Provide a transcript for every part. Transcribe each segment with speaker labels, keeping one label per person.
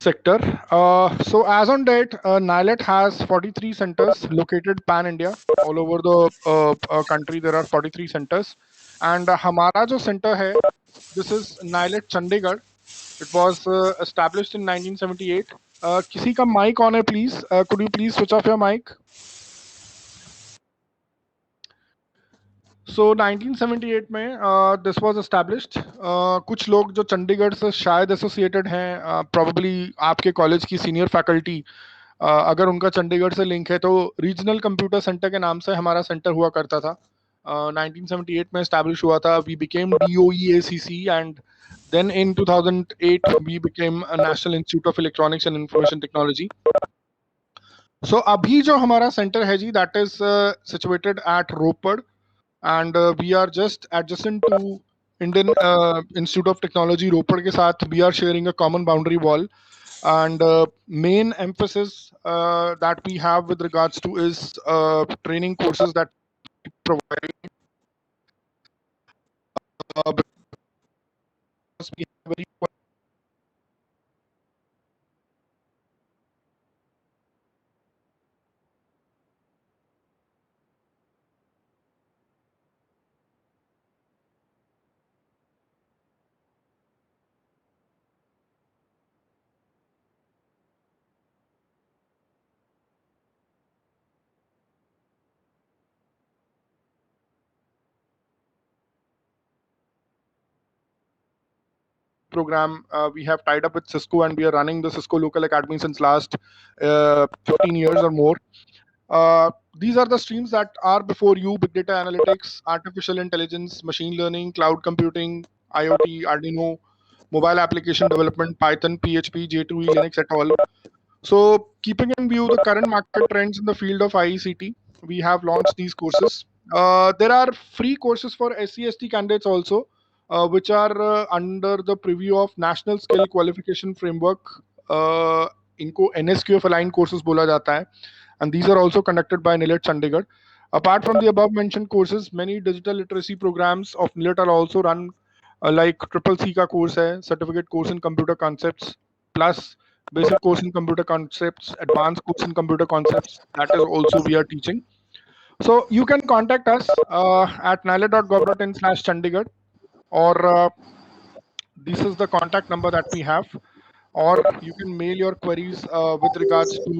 Speaker 1: sector. So as on date, NILET has 43 centers located pan India. All over the country there are 43 centers. And हमारा जो center है, this is NILET Chandigarh. It was established in 1978. किसी का mic on है please? Could you please switch off your mic? So 1978 में this was established. कुछ लोग जो चंडीगढ़ से शायद एसोसिएटेड हैं, probably आपके कॉलेज की सीनियर फैकल्टी, अगर उनका चंडीगढ़ से लिंक है तो रीजनल कंप्यूटर सेंटर के नाम से हमारा सेंटर हुआ करता था. 1978 में एस्टैब्लिश हुआ था. We became DOEACC and then in 2008 we became National Institute of Electronics and Information Technology. So अभी जो हमारा सेंटर है जी, that is situated at Ropar, and we are just adjacent to Indian Institute of Technology Ropar के साथ. We are sharing a common boundary wall, and main emphasis that we have with regards to is training courses that we provide, because we have very program. We have tied up with Cisco, and we are running the Cisco Local Academy since last 15 years or more. These are the streams that are before you: big data analytics, artificial intelligence, machine learning, cloud computing, IoT, Arduino, mobile application development, Python, PHP, J2E, Linux, et al. So, keeping in view the current market trends in the field of IECT, we have launched these courses. There are free courses for SC/ST candidates also, which are under the preview of National Skill Qualification Framework. इनको NSQF aligned courses बोला जाता है, and these are also conducted by NILET Chandigarh. Apart from the above mentioned courses, many digital literacy programs of NILET are also run, like Triple C का course है, certificate course in computer concepts, plus basic course in computer concepts, advanced course in computer concepts. That is also we are teaching. So you can contact us at nilet.gov.in/Chandigarh, or this is the contact number that we have, or you can mail your queries with regards to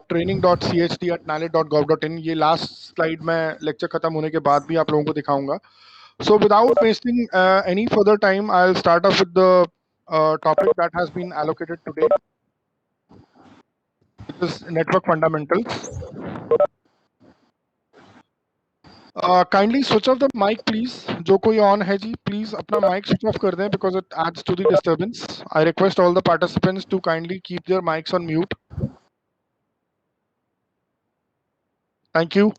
Speaker 1: training.cht@nilet.gov.in. ये last slide में lecture खत्म होने के बाद भी आप लोगों को दिखाऊंगा. So without wasting any further time, I'll start off with the topic that has been allocated today, which is network fundamentals. Kindly switch off the mic, please. जो कोई on है जी, please अपना mic switch off कर दें, because it adds to the disturbance. I request all the participants to kindly keep their mics on mute. Thank you.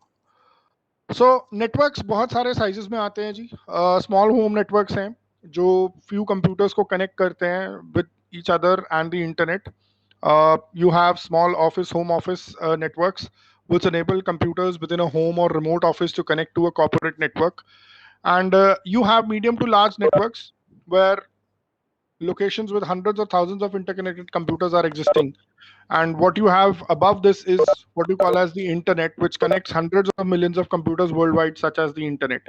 Speaker 1: So networks बहुत सारे sizes में आते हैं जी. Small home networks हैं जो few computers को connect करते हैं with each other and the internet. You have small office, home office networks, which enable computers within a home or remote office to connect to a corporate network. And you have medium to large networks where locations with hundreds or thousands of interconnected computers are existing. And what you have above this is what you call as the internet, which connects hundreds of millions of computers worldwide, such as the internet.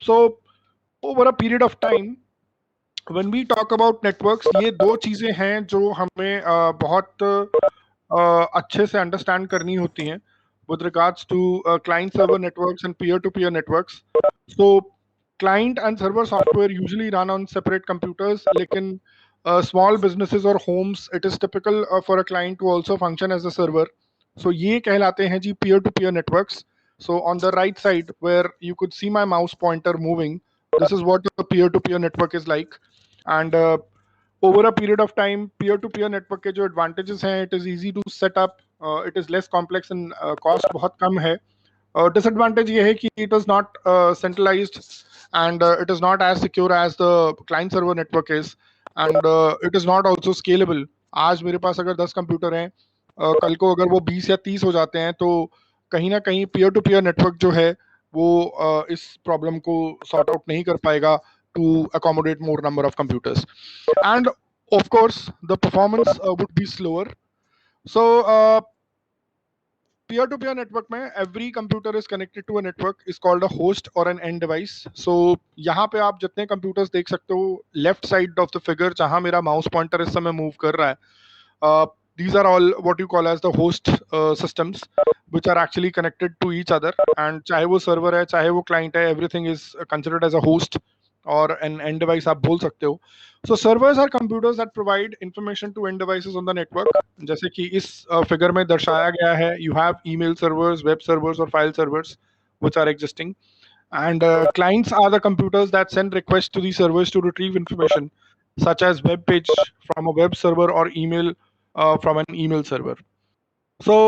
Speaker 1: So over a period of time, when we talk about networks, ये दो चीजें हैं जो हमें बहुत अच्छे से understand करनी होती हैं with regards to client server networks and peer-to-peer networks. So client and server software usually run on separate computers, लेकिन small businesses or homes, it is typical for a client to also function as a server. So ये कहलाते हैं जी peer-to-peer networks. So on the right side, where you could see my mouse pointer moving, this is what a peer-to-peer network is like. And over a period of time, peer-to-peer network के जो advantages हैं, it is easy to set up, it is less complex and cost बहुत कम है. Disadvantage ये है कि it is not centralized, and it is not as secure as the client server network is, and it is not also scalable. आज मेरे पास अगर 10 computer हैं, कल को अगर वो 20 या 30 हो जाते हैं, तो कहीं ना कहीं peer to peer network जो है वो इस प्रॉब्लम को सॉर्ट आउट नहीं कर पाएगा to accommodate more number of computers. And Of course, the performance would be slower. So peer-to-peer network में every computer is connected to a network is called a host or an end device. So यहाँ पे आप जितने computers देख सकते हो left side of the figure जहाँ मेरा mouse pointer इस समय move कर रहा है, these are all what you call as the host systems which are actually connected to each other. And चाहे वो server है चाहे वो client है, everything is considered as a host or an end device आप बोल सकते हो. So servers are computers that provide information to end devices on the network. जैसे कि इस फिगर में दर्शाया गया है, you have email servers, web servers or file servers which are existing. And clients are the computers that send requests to the servers to retrieve information, such as web page from a web server or email from an email server. So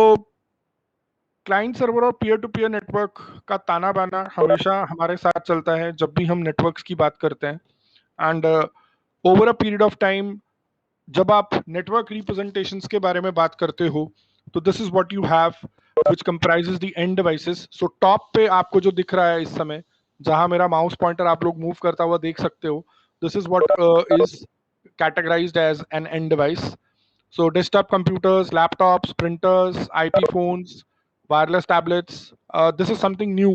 Speaker 1: client server और peer to peer network का ताना बाना हमेशा हमारे साथ चलता है जब भी हम नेटवर्क्स की बात करते हैं. And over a period of time जब आप नेटवर्क रिप्रेजेंटेशंस के बारे में बात करते हो तो this is what you have which comprises the end devices. So top पे आपको जो दिख रहा है इस समय, जहां मेरा माउस पॉइंटर आप लोग मूव करता हुआ देख सकते हो, this is what is categorized as an end device. So desktop computers, laptops, printers, IP phones, wireless tablets. This is something new.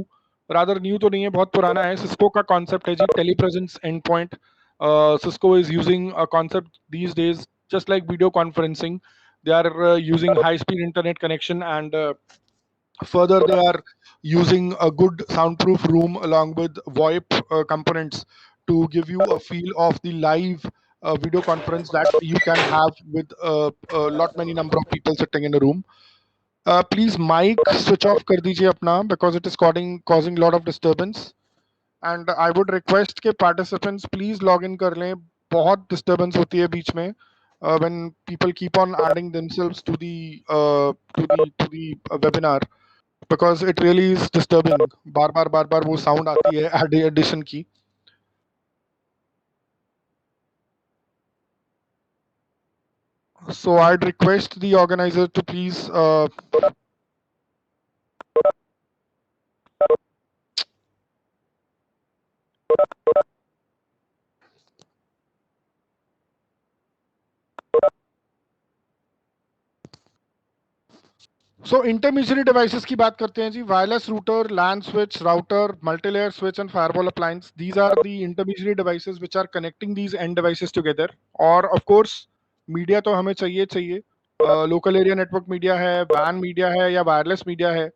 Speaker 1: Rather new तो नहीं है, बहुत पुराना है. Cisco का concept है जी, telepresence endpoint. Cisco is using a concept these days, just like video conferencing. They are using high-speed internet connection, and further they are using a good soundproof room along with VoIP components to give you a feel of the live video conference that you can have with a lot many number of people sitting in a room. Please mic switch off कर दीजिए अपना, because it is causing lot of disturbance. And I would request के participants please log in कर लें. बहुत disturbance होती है बीच में when people keep on adding themselves to the webinar, because it really is disturbing. बार बार वो sound आती है addition की. So I'd request the organizer to please so intermediate devices की बात करते हैं जी. Wireless router, LAN switch, router, multilayer switch and firewall appliance, these are the intermediate devices which are connecting these end devices together. और of course media तो हमें चाहिए. Local area network media है, वैन मीडिया है या वायरलेस मीडिया है.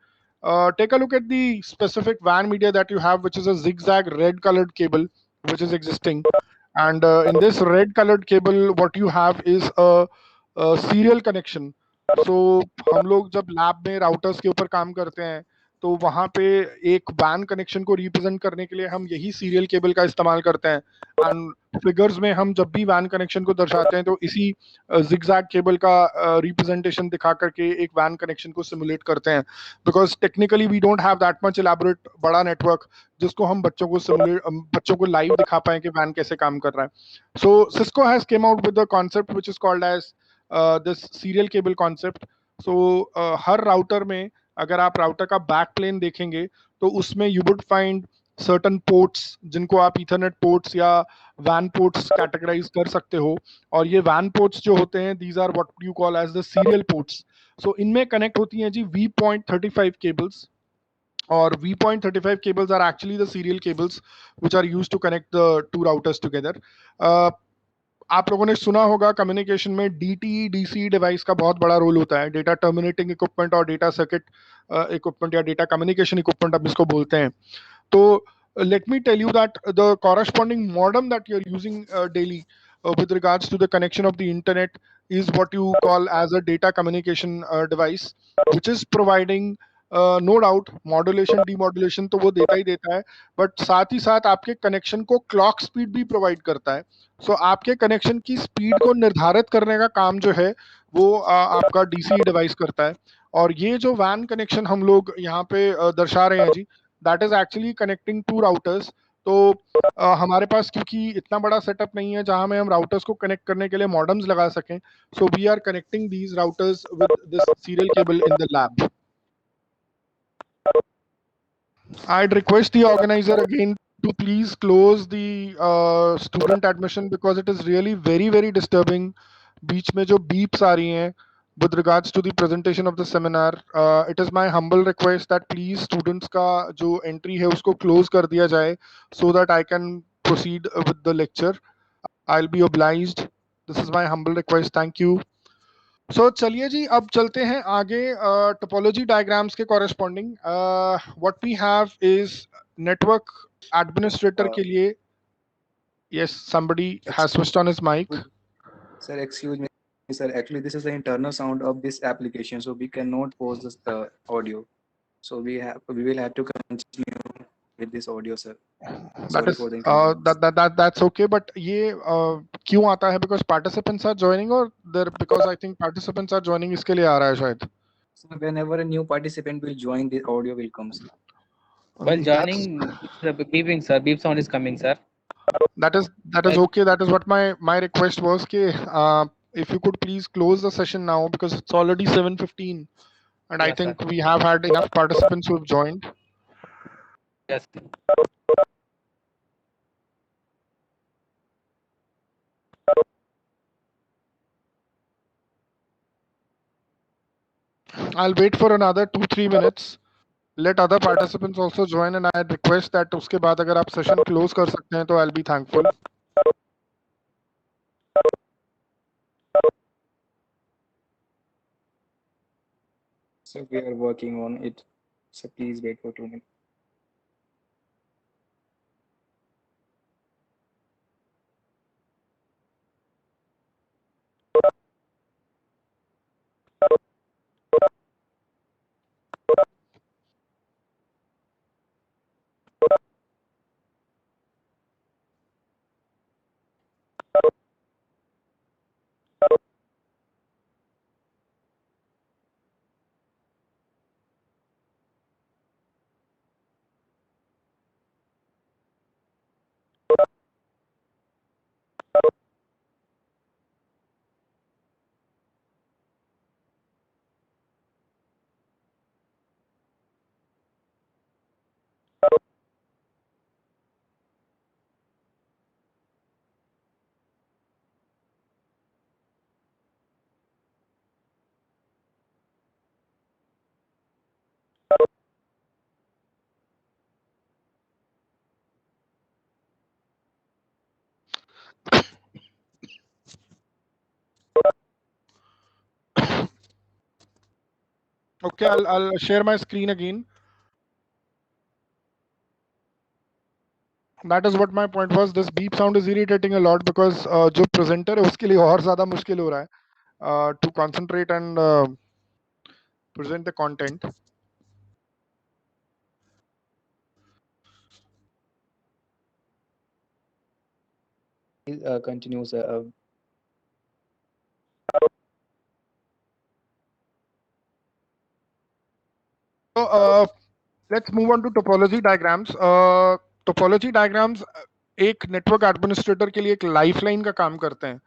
Speaker 1: Take a look at the specific वैन media that you have, which is a zigzag red colored cable which is existing. And in this red colored cable what you have is a serial connection. सो हम लोग जब lab में routers के ऊपर काम करते हैं तो वहां पे एक वैन कनेक्शन को रिप्रेजेंट करने के लिए हम यही सीरियल केबल का इस्तेमाल करते हैं. एंड फिगर्स में हम जब भी वैन कनेक्शन को दर्शाते हैं तो इसी जिगजैग केबल का रिप्रेजेंटेशन दिखा करके एक वैन कनेक्शन को सिमुलेट करते हैं, because technically we don't have that much elaborate बड़ा नेटवर्क जिसको हम बच्चों को लाइव दिखा पाए कि वैन कैसे काम कर रहा है. So Cisco has came out with the concept which is called as this serial cable concept. So हर राउटर में अगर आप राउटर का बैक प्लेन देखेंगे तो उसमें you would find certain ports जिनको आप ईथरनेट पोर्ट्स या वैन पोर्ट्स कैटेगराइज कर सकते हो. और ये वैन पोर्ट्स जो होते हैं these are what you call as the serial ports. So इनमें कनेक्ट होती हैं जी V.35 केबल्स. और V.35 cables are actually the serial cables which are used to connect the two routers together. आप लोगों ने सुना होगा कम्युनिकेशन में DTE-DC डिवाइस का बहुत बड़ा रोल होता है. डेटा टर्मिनेटिंग इक्विपमेंट और डेटा सर्किट इक्विपमेंट या डेटा कम्युनिकेशन इक्विपमेंट अब इसको बोलते हैं. तो let me tell you that the corresponding modem that you're using daily with regards to the connection of the internet is what you call as a data communication device, which is providing no doubt modulation demodulation तो वो देता ही देता है, but साथ ही साथ आपके connection को clock speed भी प्रोवाइड करता है. सो आपके कनेक्शन की स्पीड को निर्धारित करने का काम जो है वो आपका डीसी डिवाइस करता है. और ये जो वैन कनेक्शन हम लोग यहाँ पे दर्शा रहे हैं जी, that is actually connecting to routers. तो हमारे पास क्योंकि इतना बड़ा सेटअप नहीं है जहां में हम राउटर्स को कनेक्ट करने के लिए मॉडेम्स लगा सकें, so we are connecting these routers with this serial cable in the lab. I'd request the organizer again to please close the student admission because it is really very very disturbing. बीच में जो beeps आ रही हैं with regards to the presentation of the seminar, it is my humble request that please students का जो entry है उसको close कर दिया जाए so that I can proceed with the lecture. I'll be obliged. This is my humble request. Thank you. So चलिए जी अब चलते हैं आगे टोपोलॉजी डायग्राम्स के corresponding what we have is network administrator के लिए yes somebody has switched on his mic.
Speaker 2: Sir, excuse me, sir. Actually, this is the internal sound of this application, so we cannot pause this audio. So we will have to continue with this audio, sir.
Speaker 1: That
Speaker 2: Sorry
Speaker 1: is
Speaker 2: for the inconvenience.
Speaker 1: that's okay, but ये क्यों आता है because participants are joining or there because I think participants are joining इसके लिए आ रहा है शायद.
Speaker 2: So whenever a new participant will join, the audio will come, sir.
Speaker 3: While joining, the beeping, sir, beep sound is coming, sir.
Speaker 1: That is okay. That is what my request was कि if you could please close the session now because it's already 7:15 and I
Speaker 3: Yes,
Speaker 1: think
Speaker 3: sir.
Speaker 1: we have had enough participants who have joined.
Speaker 3: Yes.
Speaker 1: I'll wait for another 2-3 minutes. Let other participants also join and I request that उसके बाद अगर आप session close कर सकते हैं तो I'll be thankful.
Speaker 2: So we are working on it. So please wait for 2 minutes.
Speaker 1: Okay, I'll share my screen again. That is what my point was. This beep sound is irritating a lot because जो presenter है उसके लिए और ज़्यादा मुश्किल हो रहा है to concentrate and present the content.
Speaker 2: Please continue, sir.
Speaker 1: So let's move on to topology diagrams. Topology diagrams एक नेटवर्क एडमिनिस्ट्रेटर के लिए एक लाइफलाइन का काम करते हैं.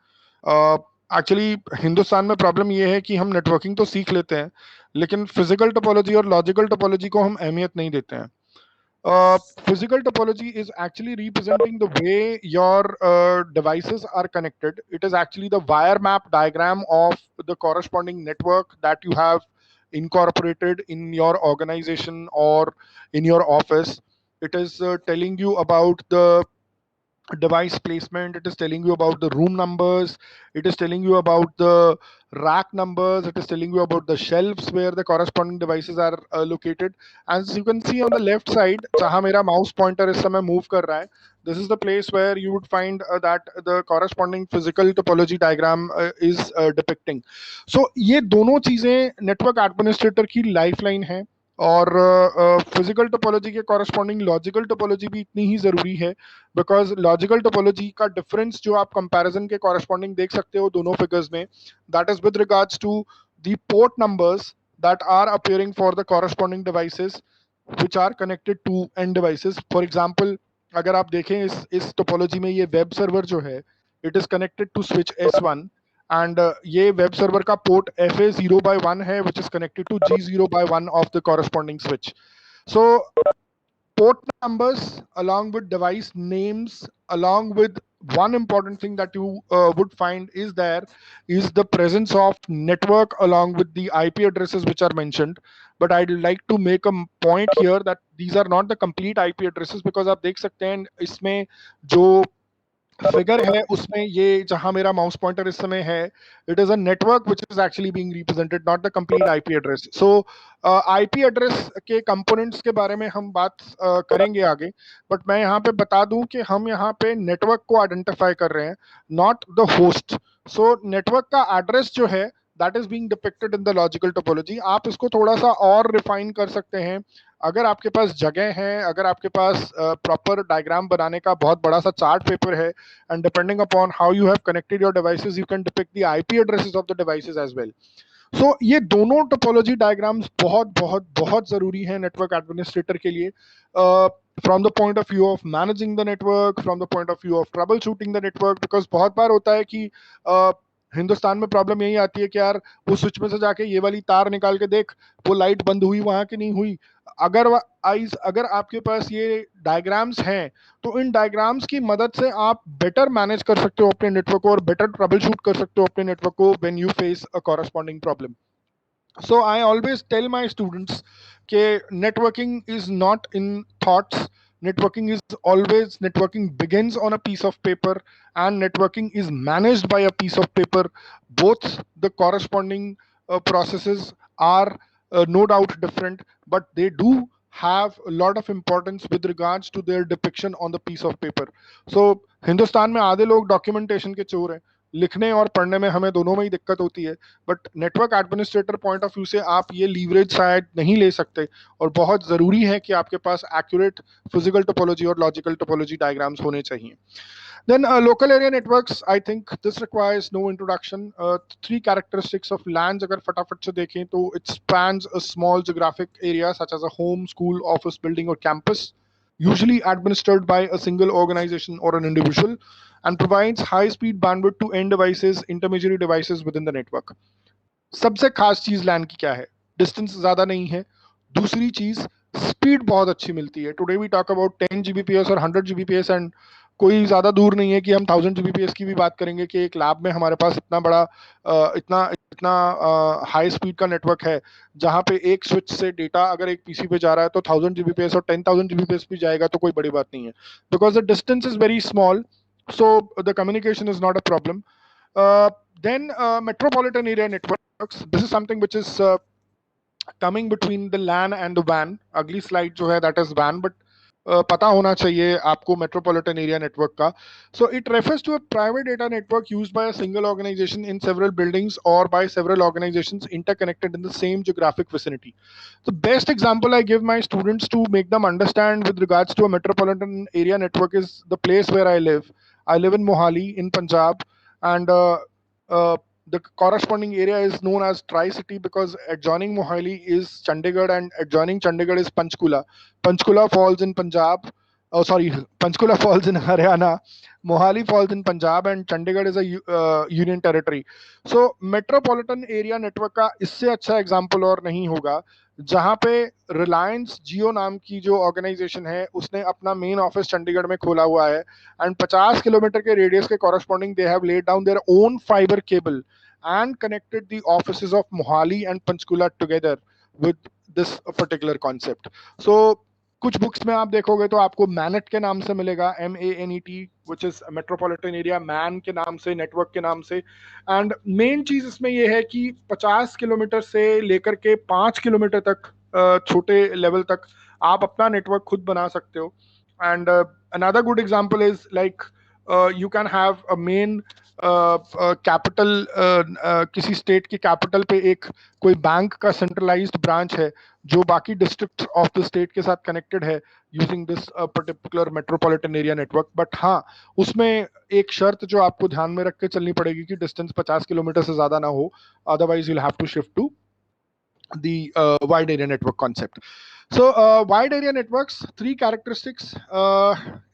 Speaker 1: एक्चुअली हिंदुस्तान में प्रॉब्लम ये है कि हम नेटवर्किंग तो सीख लेते हैं लेकिन फिजिकल टोपोलॉजी और लॉजिकल टोपोलॉजी को हम अहमियत नहीं देते हैं. Physical topology is actually representing the way your devices are connected. It is actually the wire map diagram of the corresponding network that you have incorporated in your organization or in your office. It is telling you about the device placement, it is telling you about the room numbers, it is telling you about the rack numbers, it is telling you about the shelves where the corresponding devices are located. As you can see on the left side जहां मेरा mouse pointer इस समय move कर रहा है, this is the place where you would find that the corresponding physical topology diagram is depicting. So ये दोनों चीजें network administrator की lifeline है और फिजिकल टोपोलॉजी के कॉरस्पॉन्डिंग लॉजिकल टोपोलॉजी भी इतनी ही जरूरी है बिकॉज लॉजिकल टोपोलॉजी का डिफरेंस जो आप कंपैरिजन के कॉरस्पॉन्डिंग देख सकते हो दोनों फिगर्स में, that is with regards to the port numbers that are appearing for the corresponding devices which are connected to end devices. For example अगर आप देखें इस टोपोलॉजी में ये वेब सर्वर जो है it is connected to switch S1 and ये web server का पोर्ट FA0/1 है which is connected to G0/1 of the corresponding switch. So port numbers along with device names, along with one important thing that you would find is the presence of network along with the IP addresses which are mentioned. But I'd like to make a point here that these are not the complete IP addresses, because आप देख सकते हैं इसमें जो figure है उसमें ये जहां मेरा माउस पॉइंटर इस समय है, it is a network which is actually being represented, not the complete IP address. So IP address के कंपोनेंट्स के बारे में हम बात करेंगे आगे, बट मैं यहाँ पे बता दूं कि हम यहाँ पे नेटवर्क को आइडेंटिफाई कर रहे हैं, not the host. So network का एड्रेस जो है that is being depicted in the logical topology. आप इसको थोड़ा सा और रिफाइन कर सकते हैं अगर आपके पास जगह है, अगर आपके पास प्रॉपर डायग्राम बनाने का बहुत बड़ा सा चार्ट पेपर है, and depending upon how you have connected your devices, you can depict the IP addresses of the devices as well. So ये दोनों टोपोलॉजी डायग्राम्स बहुत बहुत बहुत जरूरी है नेटवर्क एडमिनिस्ट्रेटर के लिए, from the point of view of managing the network, from the point of view of trouble shooting the network. Because बहुत बार होता है कि हिंदुस्तान में प्रॉब्लम यही आती है कि यार वो स्विच में से जाके ये वाली तार निकाल के देख वो लाइट बंद हुई वहां की नहीं हुई. अगर आपके पास ये डायग्राम्स हैं तो इन डायग्राम्स की मदद से आप बेटर मैनेज कर सकते हो अपने नेटवर्क को और बेटर ट्रबल शूट कर सकते हो अपने नेटवर्क को when you face a corresponding problem. So I always tell my students that networking is not in thoughts. Networking begins on a piece of paper, and networking is managed by a piece of paper. Both the corresponding processes are no doubt different, but they do have a lot of importance with regards to their depiction on the piece of paper. So Hindustan में आधे लोग documentation के चोर हैं, लिखने और पढ़ने में हमें दोनों में ही दिक्कत होती है, but network administrator point of view से आप ये लीवरेज शायद नहीं ले सकते, और बहुत जरूरी है कि आपके पास एक्यूरेट फिजिकल टोपोलॉजी और लॉजिकल टोपोलॉजी डायग्राम्स होने चाहिए. Then local area networks, I think this requires no introduction. Three characteristics of LANs अगर फटाफट से देखें तो it spans a small geographic area such as a home, school, office building or campus, usually administered by a single organization or an individual, and provides high speed bandwidth to end devices, intermediary devices within the network. सबसे खास चीज लैन की क्या है? Distance ज्यादा नहीं है. दूसरी चीज स्पीड बहुत अच्छी मिलती है. Today we talk about 10 Gbps और 100 Gbps, एंड कोई ज्यादा दूर नहीं है कि हम 1000 Gbps की भी बात करेंगे कि एक लैब में हमारे पास इतना बड़ा इतना इतना हाई स्पीड का नेटवर्क है जहां पे एक स्विच से डेटा अगर एक पीसी पे जा रहा है तो 1000 Gbps और 10,000 Gbps भी जाएगा तो कोई बड़ी बात नहीं है, because the distance is very small, so the communication is not a problem. Then metropolitan area networks, this is something which is coming between the LAN and the WAN. अगली slide जो है that is WAN, but पता होना चाहिए आपको metropolitan area network का. So it refers to a private data network used by a single organization in several buildings or by several organizations interconnected in the same geographic vicinity. The best example I give my students to make them understand with regards to a metropolitan area network is the place where I live. I live in Mohali in Punjab, and the corresponding area is known as Tri-City because adjoining Mohali is Chandigarh and adjoining Chandigarh is Panchkula. Panchkula falls in Punjab. Oh, sorry, Panchkula falls in Haryana. Mohali falls in Punjab, and Chandigarh is a union territory. So metropolitan area network का इससे अच्छा example और नहीं होगा, जहां पे रिलायंस जियो नाम की जो ऑर्गेनाइजेशन है उसने अपना मेन ऑफिस चंडीगढ़ में खोला हुआ है, एंड 50 किलोमीटर के रेडियस के corresponding they have laid down their own fibre cable and connected the offices of Mohali and Panchkula together with this particular concept. So कुछ बुक्स में आप देखोगे तो आपको मैनेट के नाम से मिलेगा, MANET, which is metropolitan area, man के नाम से, नेटवर्क के नाम से. एंड मेन चीज इसमें ये है कि 50 किलोमीटर से लेकर के 5 किलोमीटर तक छोटे लेवल तक आप अपना नेटवर्क खुद बना सकते हो. And another good example is like you can have a main capital किसी स्टेट की कैपिटल पे एक कोई बैंक का सेंट्रलाइज्ड ब्रांच है जो बाकी डिस्ट्रिक्ट ऑफ द स्टेट के साथ कनेक्टेड है using this particular metropolitan area network. But हाँ, उसमें एक शर्त जो आपको ध्यान में रख के चलनी पड़ेगी कि डिस्टेंस 50 किलोमीटर से ज्यादा ना हो, otherwise you will have to shift to the wide area network concept. So wide area networks, 3 characteristics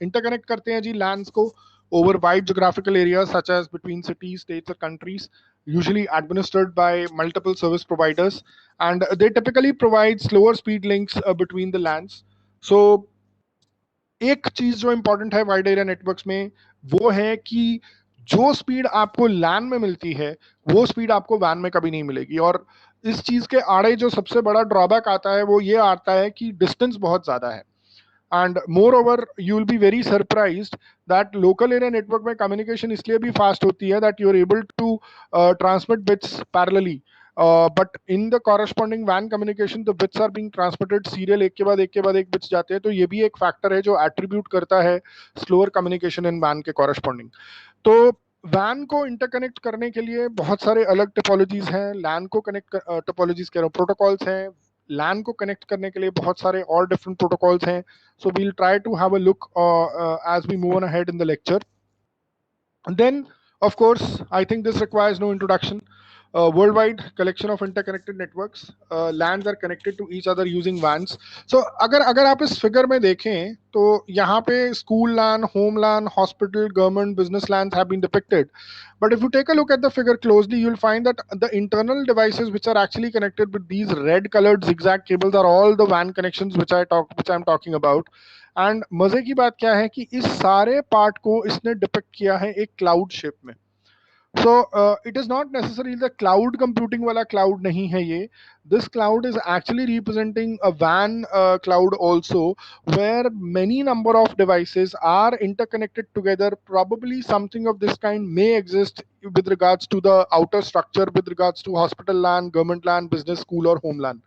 Speaker 1: interconnect करते हैं जी लैंड्स को over wide geographical areas such as between cities, states or countries, usually administered by multiple service providers, and they typically provide slower speed links between the LANs. So एक चीज जो important है wide area networks में वो है कि जो speed आपको लैन में मिलती है वो स्पीड आपको वैन में कभी नहीं मिलेगी। और इस चीज के आड़े जो सबसे बड़ा ड्रॉबैक आता है वो ये आता है कि डिस्टेंस बहुत ज्यादा है। And moreover you will be very surprised that local area network में कम्युनिकेशन इसलिए भी फास्ट होती है that you are able to transmit bits parallelly, but in the corresponding वैन communication the bits are being transmitted serial, एक के बाद एक के बाद एक बिट्स जाते हैं। तो ये भी एक फैक्टर है जो एट्रीब्यूट करता है स्लोअर कम्युनिकेशन इन वैन के कॉरेस्पॉन्डिंग। तो वैन को इंटरकनेक्ट करने के लिए बहुत सारे अलग टोपोलॉजीज हैं, लैन को कनेक्ट टोपोलॉजीज कह रहा हूँ, प्रोटोकॉल्स हैं। लैन को कनेक्ट करने के लिए बहुत सारे और डिफरेंट प्रोटोकॉल्स हैं। So we'll try to have a look as we move on ahead in the lecture. And then, of course, I think this requires no introduction. Worldwide collection of interconnected networks. LANs are connected to each other using WANs. So अगर आप इस figure में देखें तो यहाँ पे school LAN, home LAN, hospital, government, business LANs have been depicted. But if you take a look at the figure closely, you'll find that the internal devices which are actually connected with these red colored zigzag cables are all the WAN connections which I'm talking about. And मजे की बात क्या है कि इस सारे part को इसने डिपिक्ट किया है एक क्लाउड शेप में। So it is not necessary the cloud computing वाला क्लाउड नहीं है ये। This cloud is actually representing a वैन cloud also, where many number of devices are interconnected together. Probably something of this kind may exist with regards to the outer structure, with regards to hospital LAN, government LAN, business, school और home LAN.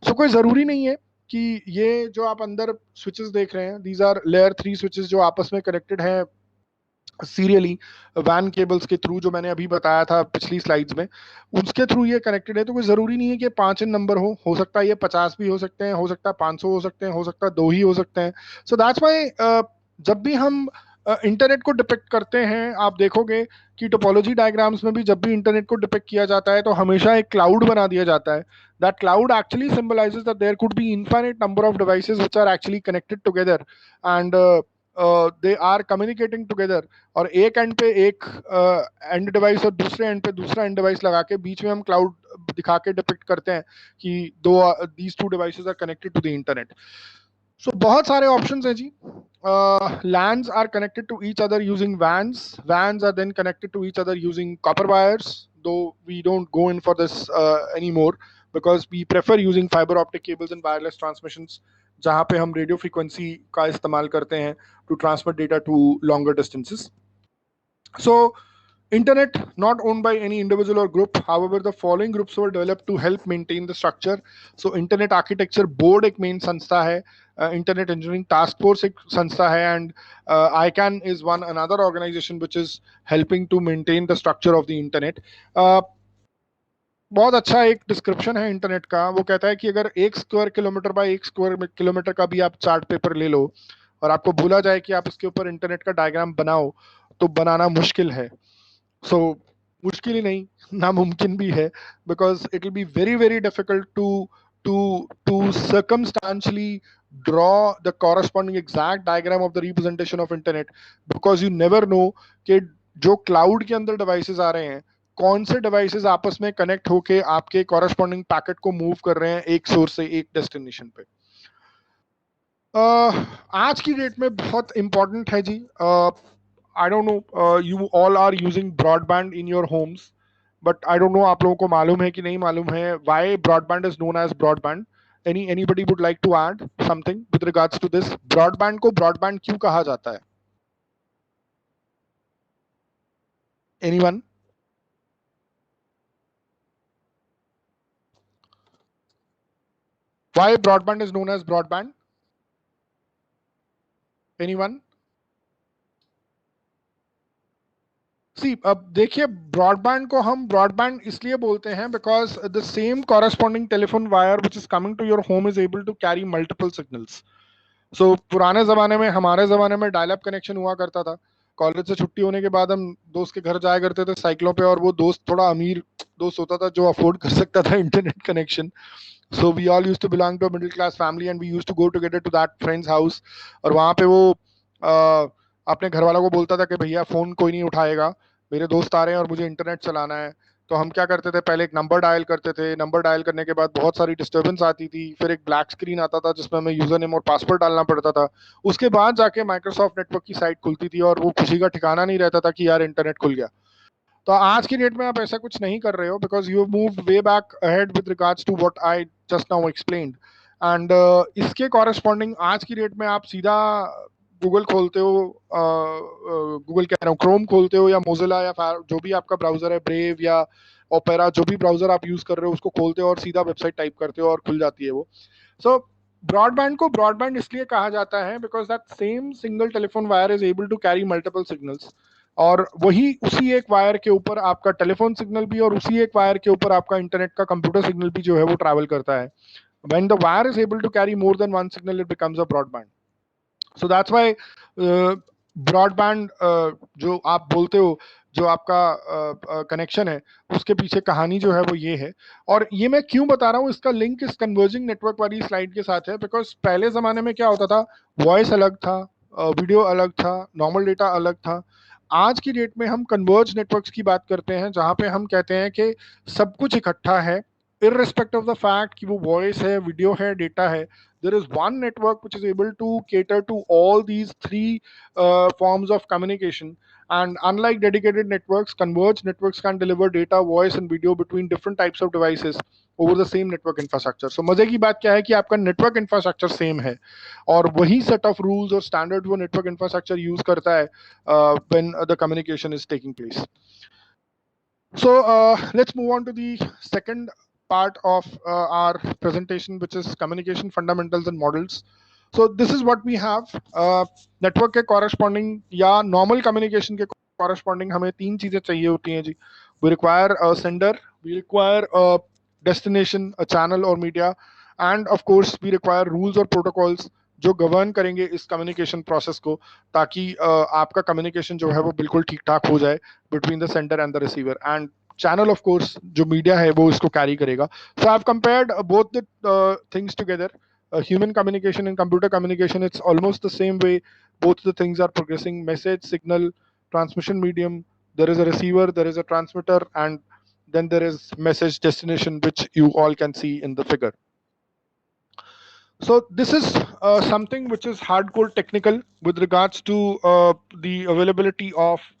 Speaker 1: So कोई जरूरी नहीं है कि ये जो आप अंदर स्विचेस देख रहे हैं, दीज आर लेयर 3 स्विचेस जो आपस में कनेक्टेड हैं सीरियली वैन केबल्स के थ्रू, जो मैंने अभी बताया था पिछली स्लाइड्स में, उसके थ्रू ये कनेक्टेड है। तो कोई जरूरी नहीं है कि 5 इन नंबर हो सकता है ये 50 भी हो सकते हैं, हो सकता है 500 हो सकते हैं, हो सकता है 2 ही हो सकते हैं। सो दैट्स व्हाई जब भी हम इंटरनेट को डिपिक्ट करते हैं, आप देखोगे कि टोपोलॉजी डायग्राम्स में भी जब भी इंटरनेट को डिपिक्ट किया जाता है तो हमेशा एक क्लाउड बना दिया जाता है। That cloud actually symbolizes that there could be infinite number of devices which are actually connected together and they are communicating together. और एक एंड पे एक एंड डिवाइस और दूसरे एंड पे दूसरा एंड डिवाइस लगा के बीच में हम क्लाउड दिखा के डिपिक्ट करते हैं कि these two devices are connected to the internet. So बहुत सारे ऑप्शंस हैं जी। LANs are connected to each other using WANs. WANs are then connected to each other using copper wires, though we don't go in for this anymore because we prefer using fiber optic cables and wireless transmissions, जहाँ पे हम radio frequency का इस्तेमाल करते हैं to transmit data to longer distances. So Internet not owned by any individual or group. However, the following groups were developed to help maintain the structure. So Internet Architecture Board एक main संस्था है, Internet Engineering Task Force एक संस्था है, and ICANN is one another organization which is helping to maintain the structure of the internet. बहुत अच्छा एक description है इंटरनेट का। वो कहता है कि अगर 1 square kilometre bye 1 square kilometre का भी आप चार्ट पेपर ले लो और आपको बोला जाए कि आप इसके ऊपर इंटरनेट का डायग्राम बनाओ, तो बनाना मुश्किल है। सो मुश्किल ही नहीं, नामुमकिन भी है, because it will be very very difficult to circumstantially draw the corresponding exact diagram of the representation of internet, because you never know कि जो क्लाउड के अंदर डिवाइसेस आ रहे हैं कौन से डिवाइसेस आपस में कनेक्ट होके आपके कॉरेस्पॉन्डिंग पैकेट को मूव कर रहे हैं एक सोर्स से एक डेस्टिनेशन पे। आज की डेट में बहुत इंपॉर्टेंट है जी। I don't know, you all are using broadband in your homes, but I don't know आप लोगों को मालूम है कि नहीं मालूम है why broadband is known as broadband. Anybody would like to add something with regards to this? Broadband को broadband क्यों कहा जाता है? Anyone? Why broadband is known as broadband? Anyone? सी अब देखिए, ब्रॉडबैंड को हम ब्रॉडबैंड इसलिए बोलते हैं because the same corresponding telephone wire which is coming to your home is able to carry multiple signals. So पुराने जमाने में, हमारे जमाने में डायल अप कनेक्शन हुआ करता था। कॉलेज से छुट्टी होने के बाद हम दोस्त के घर जाया करते थे साइकिलों पे, और वो दोस्त थोड़ा अमीर दोस्त होता था जो अफोर्ड कर सकता था internet connection. So we all used to belong to a middle class family and we used to go together to that friends house, और वहाँ पे वो अपने घर वालों को बोलता था कि भैया फोन कोई नहीं उठाएगा, मेरे दोस्त आ रहे हैं और मुझे इंटरनेट चलाना है। तो हम क्या करते थे, पहले एक नंबर डायल करते थे, नंबर डायल करने के बाद बहुत सारी डिस्टर्बेंस आती थी, फिर एक ब्लैक स्क्रीन आता था जिसमें हमें यूजर नेम और पासवर्ड डालना पड़ता था। उसके बाद जाके माइक्रोसॉफ्ट नेटवर्क की साइट खुलती थी और वो खुशी का ठिकाना नहीं रहता था कि यार इंटरनेट खुल गया। तो आज की डेट में आप ऐसा कुछ नहीं कर रहे हो, because you moved way back ahead with regards to what I just now explained. And इसके कॉरेस्पॉन्डिंग आज की डेट में आप सीधा गूगल खोलते हो, गूगल कह रहा हूँ, क्रोम खोलते हो या मोजिला या जो भी आपका ब्राउजर है, ब्रेव या ओपेरा, जो भी ब्राउजर आप यूज कर रहे हो उसको खोलते हो और सीधा वेबसाइट टाइप करते हो और खुल जाती है वो। सो ब्रॉडबैंड को ब्रॉडबैंड इसलिए कहा जाता है because that same single telephone wire is able to carry multiple signals, और वही उसी एक वायर के ऊपर आपका टेलीफोन सिग्नल भी और उसी एक वायर के ऊपर आपका इंटरनेट का कंप्यूटर सिग्नल भी जो है वो ट्रैवल करता है। When the wire is able to carry more than one signal, it becomes a broadband. So that's why broadband जो आप बोलते हो, जो आपका कनेक्शन है, उसके पीछे कहानी जो है वो ये है। और ये मैं क्यों बता रहा हूँ, इसका लिंक इस कन्वर्जिंग नेटवर्क वाली स्लाइड के साथ है, बिकॉज पहले जमाने में क्या होता था, वॉइस अलग था, वीडियो अलग था, नॉर्मल डेटा अलग था। आज की डेट में हम कन्वर्ज नेटवर्क्स की बात करते हैं, जहाँ पे हम कहते हैं कि सब कुछ इकट्ठा है, irrespective of the fact कि वो वॉइस है, वीडियो है, डेटा है। There is one network which is able to cater to all these three forms of communication. And unlike dedicated networks, converged networks can deliver data, voice and video between different types of devices over the same network infrastructure. So मजे की बात क्या है कि आपका network infrastructure same है और वही सेट ऑफ रूल्स और स्टैंडर्ड वो नेटवर्क इंफ्रास्ट्रक्चर यूज करता है when the communication is taking place. So let's move on to the second part of our presentation, which is communication fundamentals and models. So this is what we have. Network के corresponding या normal communication के corresponding हमें तीन चीजें चाहिए होती हैं जी. We require a sender, we require a destination, a channel or media, and of course we require rules or protocols जो गवर्न करेंगे इस कम्युनिकेशन प्रोसेस को, ताकि आपका कम्युनिकेशन जो है वो बिल्कुल ठीक ठाक हो जाए between the sender and the receiver. And channel of course जो मीडिया है वो इसको कैरी करेगा। So I have compared both the things together, human communication and computer communication. It's almost the same way. Both the things are progressing: message, signal, transmission medium. There is a receiver, there is a transmitter, and then there is message destination, which you all can see in the figure. So this is something which is hardcore technical with regards to the availability of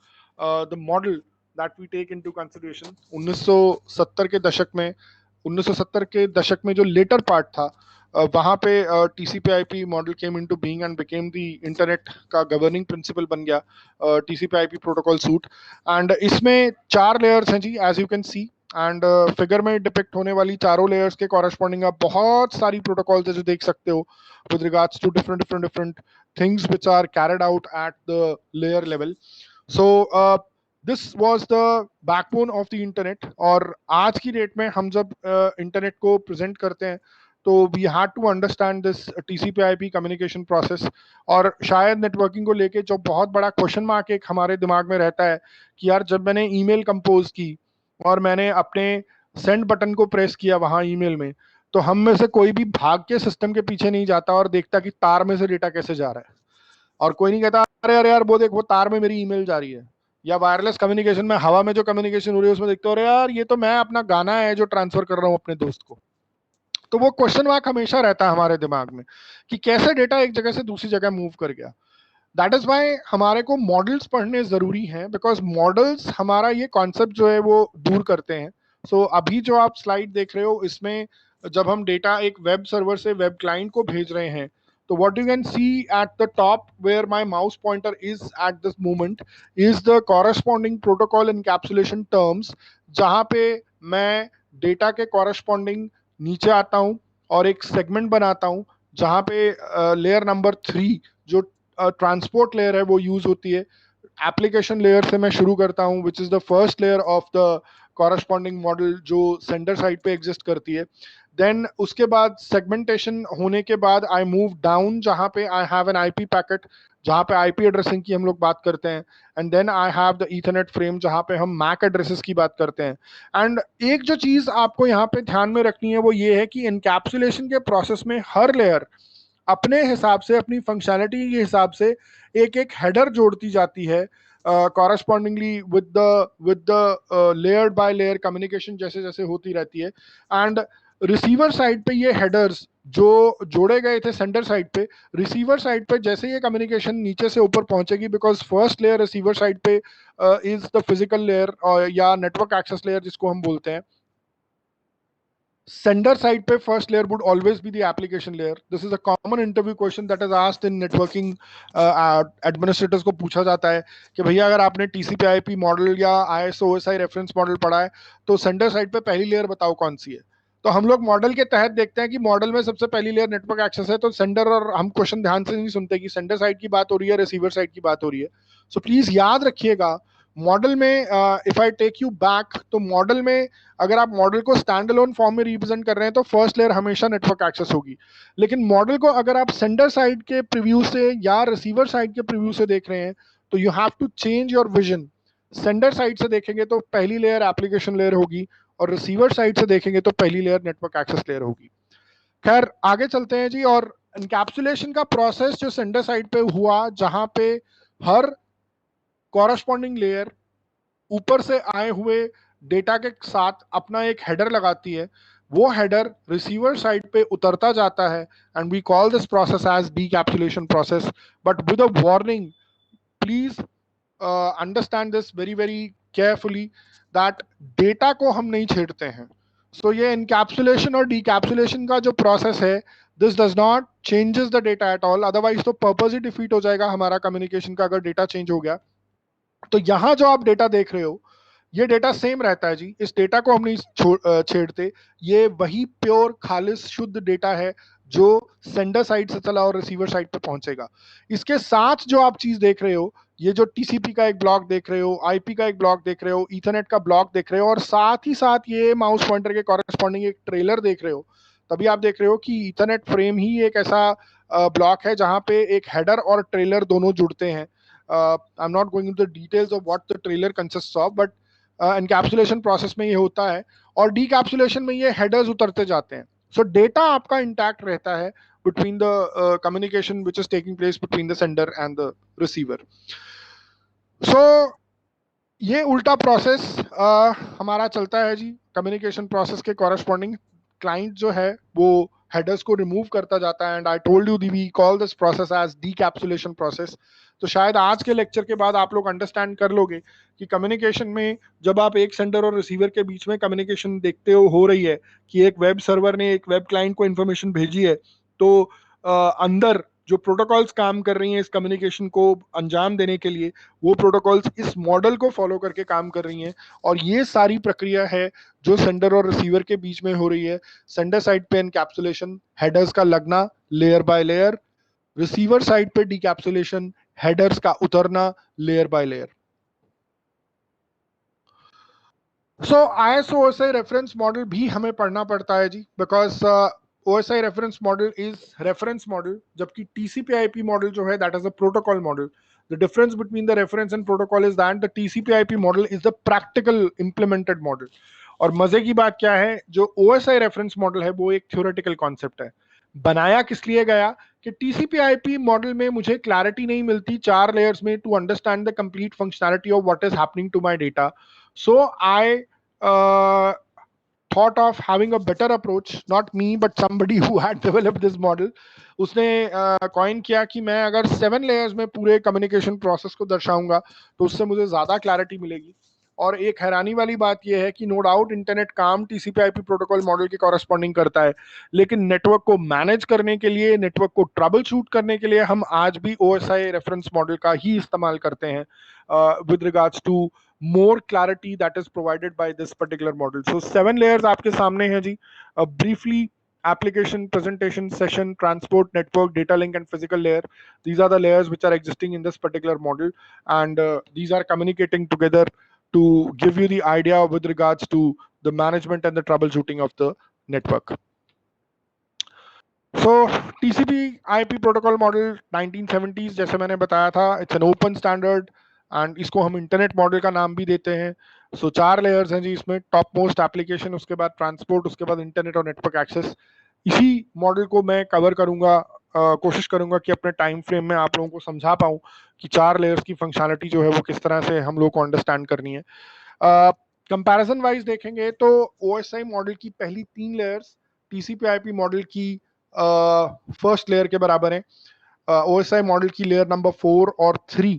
Speaker 1: the model that we take into consideration. 1970 के दशक में 1970 के दशक में जो letter part था, वहाँ पे TCP/IP model came into being and became the internet का गवर्निंग प्रिंसिपल बन गया, TCP/IP प्रोटोकॉल सूट। एंड इसमें 4 लेयर्स हैं जी, as you can see. And figure में डिपिक्ट होने वाली चारों लेयर्स के कॉरेस्पॉन्डिंग आप बहुत सारी प्रोटोकॉल्स है जो देख सकते हो with regards to different things which are carried out at the layer level. So this was the backbone of the internet. और आज की डेट में हम जब इंटरनेट को प्रेजेंट करते हैं तो we had to understand this TCP/IP communication process. और शायद नेटवर्किंग को लेके जो बहुत बड़ा क्वेश्चन मार्क एक हमारे दिमाग में रहता है कि यार जब मैंने ईमेल कंपोज की और मैंने अपने सेंड बटन को प्रेस किया वहां ईमेल में, तो हम में से कोई भी भाग के सिस्टम के पीछे नहीं जाता और देखता कि तार में से डेटा कैसे जा रहा है, और कोई नहीं कहता अरे अरे यार वो देख वो तार में मेरी ईमेल जा रही है। या वायरलेस कम्युनिकेशन में हवा में जो कम्युनिकेशन हो रही है उसमें देखते हो अरे यार ये तो मैं अपना गाना है जो ट्रांसफर कर रहा हूँ अपने दोस्त को। तो वो क्वेश्चन मार्क हमेशा रहता है हमारे दिमाग में कि कैसे डेटा एक जगह से दूसरी जगह मूव कर गया। दैट इज वाई हमारे को मॉडल्स पढ़ने जरूरी हैं, बिकॉज मॉडल्स हमारा ये कॉन्सेप्ट जो है वो दूर करते हैं। सो अभी जो आप स्लाइड देख रहे हो इसमें जब हम डेटा एक वेब सर्वर से वेब क्लाइंट को भेज रहे हैं, तो what you can see at the top where my mouse pointer is at this moment is the corresponding protocol encapsulation terms, जहाँ पे मैं डेटा के corresponding नीचे आता हूँ और एक सेगमेंट बनाता हूँ जहाँ पे लेयर नंबर 3 जो ट्रांसपोर्ट लेयर है वो यूज होती है। एप्लीकेशन लेयर से मैं शुरू करता हूँ which is the first layer of the corresponding model जो सेंडर साइड पे एग्जिस्ट करती है। देन उसके बाद सेगमेंटेशन होने के बाद आई मूव डाउन जहाँ पे I have an IP packet जहाँ पे आईपी एड्रेसिंग की हम लोग बात करते हैं। And then I have the Ethernet frame जहाँ पे हम मैक एड्रेसेस की बात करते हैं। एंड एक जो चीज आपको यहाँ पे ध्यान में रखनी है वो ये है कि एनकैप्सुलेशन के प्रोसेस में हर लेयर अपने हिसाब से अपनी फंक्शनैलिटी के हिसाब से एक एक हेडर जोड़ती जाती है correspondingly with the layered by layer communication जैसे जैसे होती रहती है. And रिसीवर साइड पे ये हेडर्स जो जोड़े गए थे सेंडर साइड पे, रिसीवर साइड पे जैसे ये कम्युनिकेशन नीचे से ऊपर पहुंचेगी, because first layer receiver side पे इज द फिजिकल लेयर या नेटवर्क एक्सेस लेयर जिसको हम बोलते हैं. Sender side पे first layer would always be the application layer. This is a common interview question that is asked in networking. Administrators को पूछा जाता है कि भैया अगर आपने TCP/IP मॉडल या ISO OSI रेफरेंस मॉडल पढ़ा है तो सेंडर साइड पे पहली लेयर बताओ कौन सी है. तो हम लोग मॉडल के तहत देखते हैं कि मॉडल में सबसे पहली लेयर नेटवर्क एक्सेस है, तो सेंडर, और हम क्वेश्चन ध्यान से नहीं सुनते कि सेंडर साइड की बात हो रही है रिसीवर साइड की बात हो रही है. सो प्लीज याद रखिएगा मॉडल में, if I take you back, तो मॉडल में अगर आप मॉडल को स्टैंड अलोन फॉर्म में रिप्रेजेंट कर रहे हैं तो फर्स्ट लेयर हमेशा नेटवर्क एक्सेस होगी. लेकिन मॉडल को अगर आप सेंडर साइड के प्रीव्यू से या रिसीवर साइड के प्रीव्यू से देख रहे हैं तो you have to change your vision. Sender side से देखेंगे तो पहली लेयर एप्लीकेशन लेयर होगी और रिसीवर साइड से देखेंगे तो पहली लेयर नेटवर्क एक्सेस लेयर होगी. खैर आगे चलते हैं जी. और एनकैप्सुलेशन का प्रोसेस जो सेंडर साइड पे हुआ, जहां पे हर कॉरस्पॉन्डिंग लेयर ऊपर से आए हुए डेटा के साथ अपना एक हेडर लगाती है, वो हेडर रिसीवर साइड पे उतरता जाता है, and we call this process as decapsulation process. But with a warning, please understand this very very carefully that data को हम नहीं छेड़ते हैं. सो ये एनकैप्सुलेशन और डीकैप्सुलेशन का जो प्रोसेस है, this does not changes the data at all. Otherwise तो पर्पस ही डिफीट हो जाएगा हमारा कम्युनिकेशन का अगर डेटा चेंज हो गया. तो यहां जो आप डेटा देख रहे हो ये डेटा सेम रहता है जी. इस डेटा को हम नहीं छेड़ते. ये वही प्योर खालिस शुद्ध डेटा है जो सेंडर साइड से चला और रिसीवर साइड पे पहुंचेगा. इसके साथ जो आप चीज देख रहे हो, ये जो टीसीपी का एक ब्लॉक देख रहे हो, आईपी का एक ब्लॉक देख रहे हो, ईथरनेट का ब्लॉक देख रहे हो, और साथ ही साथ ये माउस पॉइंटर के कॉरेस्पॉन्डिंग एक ट्रेलर देख रहे हो, तभी आप देख रहे हो कि ईथरनेट फ्रेम ही एक ऐसा ब्लॉक है जहां पे एक हेडर और ट्रेलर दोनों जुड़ते हैं. I'm not going into the details of what the trailer consists of, but encapsulation process में ये होता है, और decapsulation में ये headers उतरते जाते हैं. So data आपका intact रहता है between the communication which is taking place between the sender and the receiver. So ये उल्टा प्रोसेस हमारा चलता है जी. कम्युनिकेशन प्रोसेस के कॉरस्पॉन्डिंग क्लाइंट जो है वो हेडर्स को रिमूव करता जाता है, and I told you we call this process as decapsulation process. तो शायद आज के लेक्चर के बाद आप लोग अंडरस्टैंड कर लोगे कि कम्युनिकेशन में जब आप एक सेंडर और रिसीवर के बीच में कम्युनिकेशन देखते हो रही है कि एक वेब सर्वर ने एक वेब क्लाइंट को इन्फॉर्मेशन भेजी है, तो अंदर जो प्रोटोकॉल्स काम कर रही हैं इस कम्युनिकेशन को अंजाम देने के लिए, वो प्रोटोकॉल्स इस मॉडल को फॉलो करके काम कर रही हैं. और ये सारी प्रक्रिया है जो सेंडर और रिसीवर के बीच में हो रही है. सेंडर साइड पे एनकैप्सुलेशन, हेडर्स का लगना layer by layer, receiver side पे डीकैप्सुलेशन, हेडर्स का उतरना layer by layer. So ISO OSI reference model भी हमें पढ़ना पड़ता है जी, because OSI reference model is reference model, जबकि TCP/IP model जो है that is a protocol model. The difference between the reference and protocol is that the TCP/IP model is the practical implemented model. और मजे की बात क्या है, जो OSI reference model है वो एक theoretical concept है. बनाया किस लिए गया कि TCP/IP मॉडल में मुझे क्लैरिटी नहीं मिलती 4 लेयर्स में to understand the complete functionality of what is happening to my data. So I thought of having a better approach, not me but somebody who had developed this model. उसने coin किया कि मैं अगर 7 layers में पूरे communication process को दर्शाऊंगा तो उससे मुझे ज्यादा क्लैरिटी मिलेगी. और एक हैरानी वाली बात यह है कि नो डाउट इंटरनेट काम TCP/IP प्रोटोकॉल मॉडल के कॉरेस्पॉन्डिंग करता है, लेकिन नेटवर्क को मैनेज करने के लिए, नेटवर्क को ट्रबल शूट करने के लिए हम आज भी OSI रेफरेंस मॉडल का ही इस्तेमाल करते हैं with regards to more clarity that is provided by this particular model. So 7 layers आपके सामने हैं जी. Briefly, application, presentation, session, transport, network, data link and physical layer. These are the layers which are existing in this particular model, and these are communicating together to give you the idea with regards to the management and the troubleshooting of the network. So TCP/IP protocol model 1970s, जैसे मैंने बताया था, it's an open standard and इसको हम internet model का नाम भी देते हैं. सो 4 लेयर्स हैं जी इसमें. टॉप मोस्ट एप्लीकेशन, उसके बाद ट्रांसपोर्ट, उसके बाद इंटरनेट और नेटवर्क एक्सेस. इसी मॉडल को मैं कवर करूंगा कोशिश करूंगा कि अपने टाइम फ्रेम में आप लोगों को समझा पाऊं कि 4 लेयर्स की फंक्शनैलिटी जो है वो किस तरह से हम लोग को अंडरस्टैंड करनी है। कंपैरिजन वाइज देखेंगे तो OSI मॉडल की पहली 3 लेयर्स TCP/IP मॉडल की फर्स्ट लेयर के बराबर हैं। OSI मॉडल की लेयर नंबर 4 और 3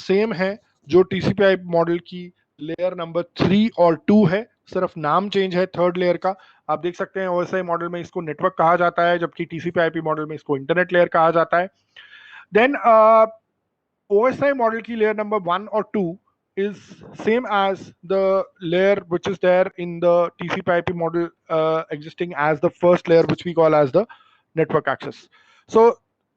Speaker 1: सेम है जो TCP/IP मॉडल की लेयर नंबर 3 और 2 है, सिर्फ नाम चेंज है थर्ड लेयर का। आप देख सकते हैं OSI मॉडल में इसको नेटवर्क कहा जाता है, जबकि TCP/IP मॉडल में इसको इंटरनेट लेयर कहा जाता है। Then OSI model key layer number 1 or 2 is same as the layer which is there in the TCP/IP model existing as the first layer which we call as the network access. So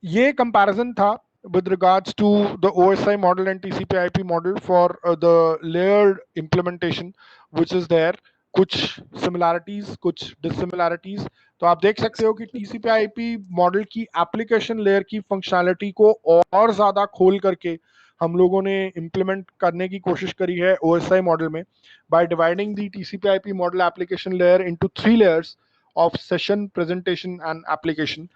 Speaker 1: ये comparison था with regards to the OSI model and TCP/IP model for the layered implementation which is there. कुछ similarities, कुछ dissimilarities. तो आप देख सकते हो कि TCP/IP मॉडल की एप्लीकेशन लेयर की फंक्शनैलिटी को और ज्यादा खोल करके हम लोगों ने इम्प्लीमेंट करने की कोशिश करी है OSI मॉडल में, by dividing the TCP/IP model application layer into 3 layers of session, presentation and application.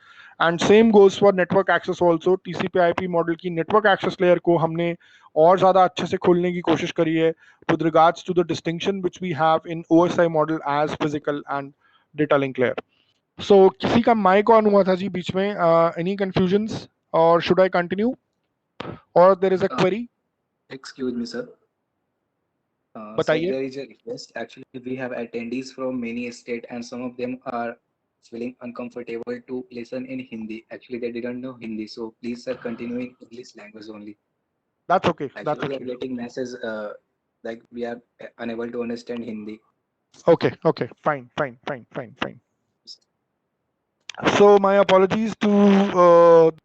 Speaker 1: And same goes for network access also. TCP/IP model की network access layer को हमने और ज़्यादा अच्छे से खोलने की कोशिश करी है with regards to the distinction which we have in OSI model as physical and data link layer. So किसी का माइक ऑन हुआ था जी बीच में, any confusions or should I continue or there is a query?
Speaker 2: Excuse me, sir. Sir,
Speaker 1: बताइए।
Speaker 2: there is a request. Actually, we have attendees from many states, and some of them are feeling uncomfortable to listen in Hindi. Actually, they didn't know Hindi, so please, sir, continue in English language only.
Speaker 1: That's okay. That's
Speaker 2: Actually, we are
Speaker 1: okay.
Speaker 2: getting messages like we are unable to understand Hindi.
Speaker 1: Okay. Okay. Fine. Fine. Fine. Fine. Fine. So my apologies to